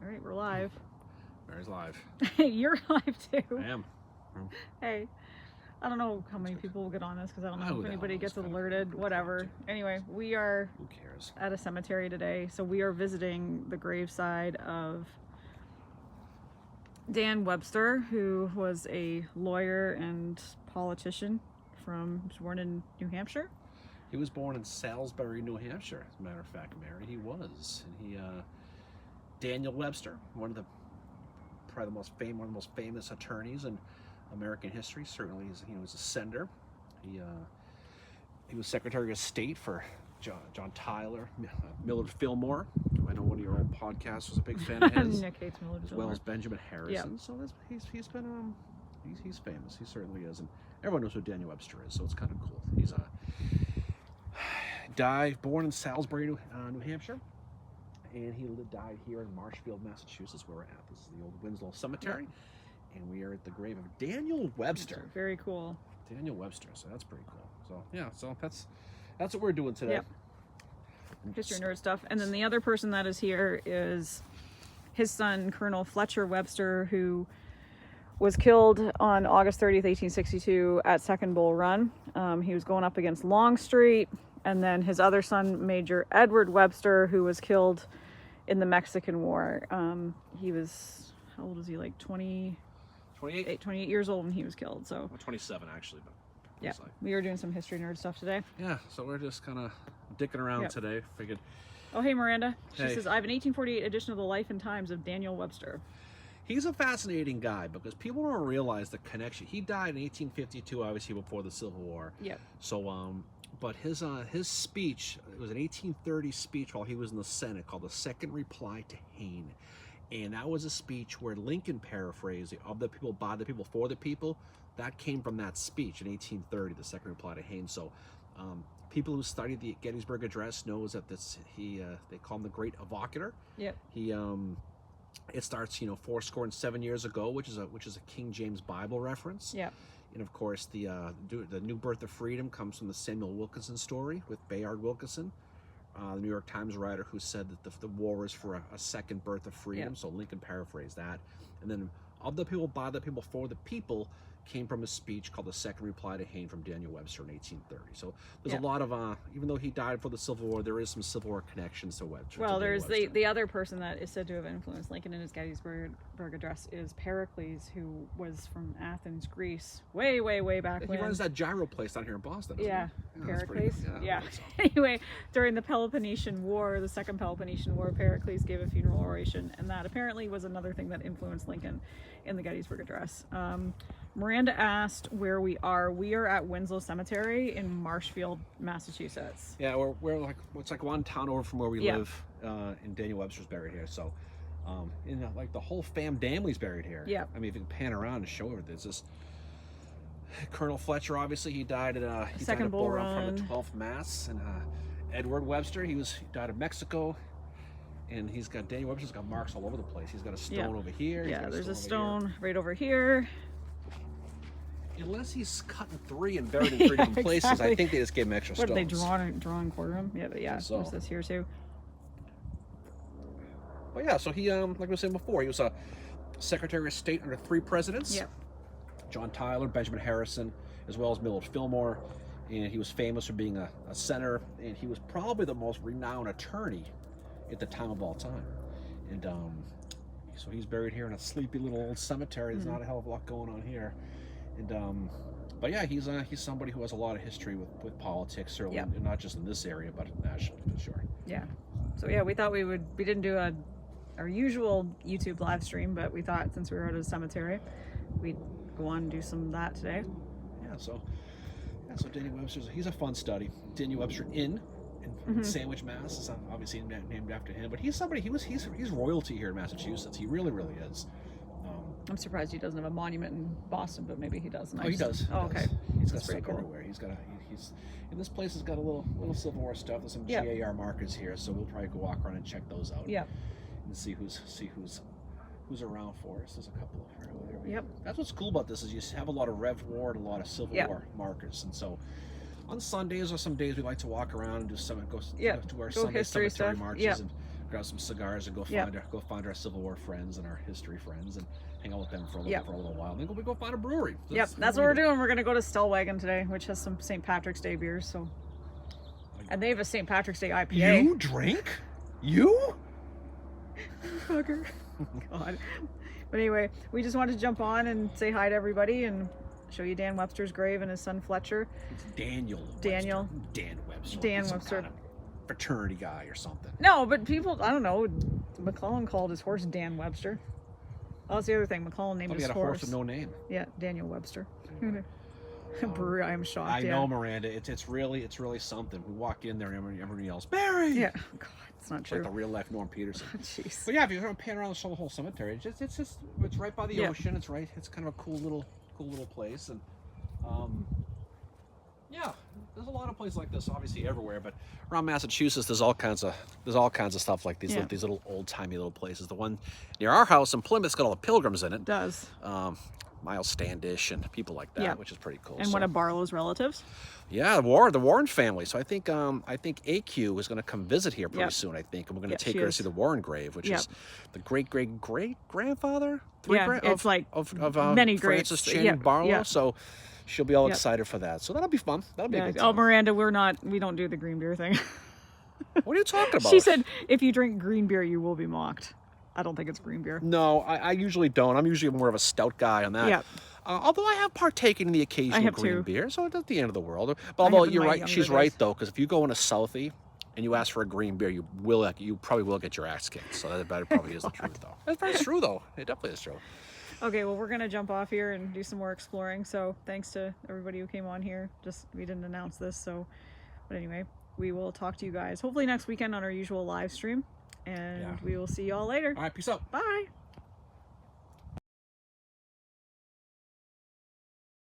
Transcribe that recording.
right, we're live. Mary's live. You're live too. I am. Hey, I don't know how many people will get on this because I don't know if anybody gets alerted. Whatever. Anyway, we are Who cares? at a cemetery today, so we are visiting the graveside of Dan Webster, who was a lawyer and politician was born in New Hampshire. He was born in Salisbury, New Hampshire, as a matter of fact, Mary. He was. And Daniel Webster, probably one of the most famous attorneys in American history. Certainly, he was a senator. He was Secretary of State for John Tyler, Millard Fillmore. I know one of your old podcasts was a big fan of his. Nick hates Millard as Fillmore. well as Benjamin Harrison. Yep. So he's been he's famous. He certainly is, and everyone knows who Daniel Webster is. So it's kind of cool. He's born in Salisbury, New Hampshire, and he died here in Marshfield, Massachusetts, where we're at. This is the old Winslow Cemetery, and we are at the grave of Daniel Webster. Very cool. Daniel Webster. So that's pretty cool. So yeah, so that's what we're doing today. Yep. History nerd stuff. And then the other person that is here is his son, Colonel Fletcher Webster, who was killed on August 30th, 1862 at Second Bull Run. He was going up against Longstreet. And then his other son, Major Edward Webster, who was killed in the Mexican War. He was, how old was he? Like 28 years old when he was killed. So well, 27 actually, but yeah, we were doing some history nerd stuff today. Yeah, so we're just kind of dicking around today. Figured. Oh, hey Miranda. She says, I have an 1848 edition of the Life and Times of Daniel Webster. He's a fascinating guy because people don't realize the connection. He died in 1852, obviously before the Civil War. Yeah. So but his speech, it was an 1830 speech while he was in the Senate called the Second Reply to Hayne. And that was a speech where Lincoln paraphrased of the people, by the people, for the people. That came from that speech in 1830, the Second Reply to Hayne. So people who studied the Gettysburg Address knows that they call him the Great Evocator. Yep. It starts, 7 years ago, which is a King James Bible reference. Yep. And of course, the New Birth of Freedom comes from the Samuel Wilkinson story with Bayard Wilkinson, the New York Times writer who said that the war is for a second birth of freedom. Yep. So Lincoln paraphrased that. And then of the people, by the people, for the people came from a speech called the Second Reply to Hayne from Daniel Webster in 1830. So there's a lot of, even though he died for the Civil War, there is some Civil War connections to Webster. Well, there's the other person that is said to have influenced Lincoln in his Gettysburg Address is Pericles, who was from Athens, Greece, way back when. He runs that gyro place down here in Boston, doesn't he? Pericles. Yeah. Anyway, during the Peloponnesian War, the Second Peloponnesian War, Pericles gave a funeral oration, and that apparently was another thing that influenced Lincoln in the Gettysburg Address. Miranda asked where we are. We are at Winslow Cemetery in Marshfield, Massachusetts. Yeah, we're like, it's like one town over from where we live, and Daniel Webster's buried here. So, like the whole family's buried here. Yeah. I mean, if you can pan around and show everything, it's just Colonel Fletcher. Obviously, he died at Second Bull Run from the 12th Mass, and Edward Webster, he died in Mexico. And he's got Daniel Webster's got marks all over the place. He's got a stone over here. Yeah, there's a stone right over here. Unless he's cut in three and buried in three different places, exactly. I think they just gave him extra stones. What did they draw and quarter him? Yeah, but yeah, so. There's this here too. But yeah, so he, like I was saying before, he was a Secretary of State under 3 presidents. Yep. John Tyler, Benjamin Harrison, as well as Millard Fillmore. And he was famous for being a senator, and he was probably the most renowned attorney at the time of all time. And so he's buried here in a sleepy little old cemetery. There's not a hell of a lot going on here. And but yeah, he's somebody who has a lot of history with politics, certainly, not just in this area, but nationally for sure. Yeah. So yeah, we thought we didn't do our usual YouTube live stream, but we thought since we were at a cemetery, we'd go on and do some of that today. Yeah. So Daniel Webster, he's a fun study. Daniel Webster in Sandwich, Mass, is obviously named after him. But he's somebody. He's royalty here in Massachusetts. He really is. I'm surprised he doesn't have a monument in Boston, but maybe he does. Oh, he does. Okay. He's got stuff everywhere. He's and this place has got a little Civil War stuff. There's some GAR markers here, so we'll probably go walk around and check those out. Yeah. And see who's around for us. There's a couple of right there. Yep. That's what's cool about this is you have a lot of Rev War and a lot of Civil War markers, and so. On Sundays or some days we like to walk around and do some go to our Sunday cemetery marches and grab some cigars, and go find our Civil War friends and our history friends, and hang out with them for a little while. Then we go find a brewery. That's what we're doing. We're gonna go to Stellwagen today, which has some St. Patrick's Day beers. So, and they have a St. Patrick's Day IPA. You drink? You? Fucker. God. But anyway, we just wanted to jump on and say hi to everybody and show you Dan Webster's grave and his son Fletcher. It's Daniel. Daniel. Webster. Dan Webster. Dan Some Webster. kind of fraternity guy or something. No, but people, I don't know. McClellan called his horse Dan Webster. Oh, that's the other thing. McClellan named his He had a horse with no name. Yeah, Daniel Webster. Anyway. Brewery, I'm shocked. I know, Miranda. It's really something. We walk in there and everybody yells, "Barry!" Yeah. God, it's not It's true. like the real life Norm Peterson. Jeez. But yeah, if you're pan around the whole cemetery, it's right by the ocean. It's kind of a cool little place, and yeah, there's a lot of places like this, obviously everywhere, but around Massachusetts, there's all kinds of stuff like these little old timey little places. The one near our house in Plymouth's got all the Pilgrims in it. It does. Miles Standish and people like that, which is pretty cool. And one of Barlow's relatives. Yeah, the Warren family. So I think AQ is going to come visit here pretty soon. I think, and we're going to take her to see the Warren grave, which is the great grandfather. It's like of many Francis greats. Channing Barlow. Yeah. So she'll be all excited for that. So that'll be fun. That'll be a good time. Oh, Miranda, we don't do the green beer thing. What are you talking about? She said, if you drink green beer, you will be mocked. I don't think it's green beer. No, I usually don't. I'm usually more of a stout guy on that. Yeah. Although I have partaken in the occasional green beer, so it's not the end of the world. But although you're right, she's right though, because if you go in a Southie and you ask for a green beer, you probably will get your ass kicked. So that probably is the truth, though. That's very true, though. It definitely is true. Okay, well, we're gonna jump off here and do some more exploring. So thanks to everybody who came on here. We didn't announce this, but anyway, we will talk to you guys hopefully next weekend on our usual live stream. And we will see you all later. All right, peace out. Bye.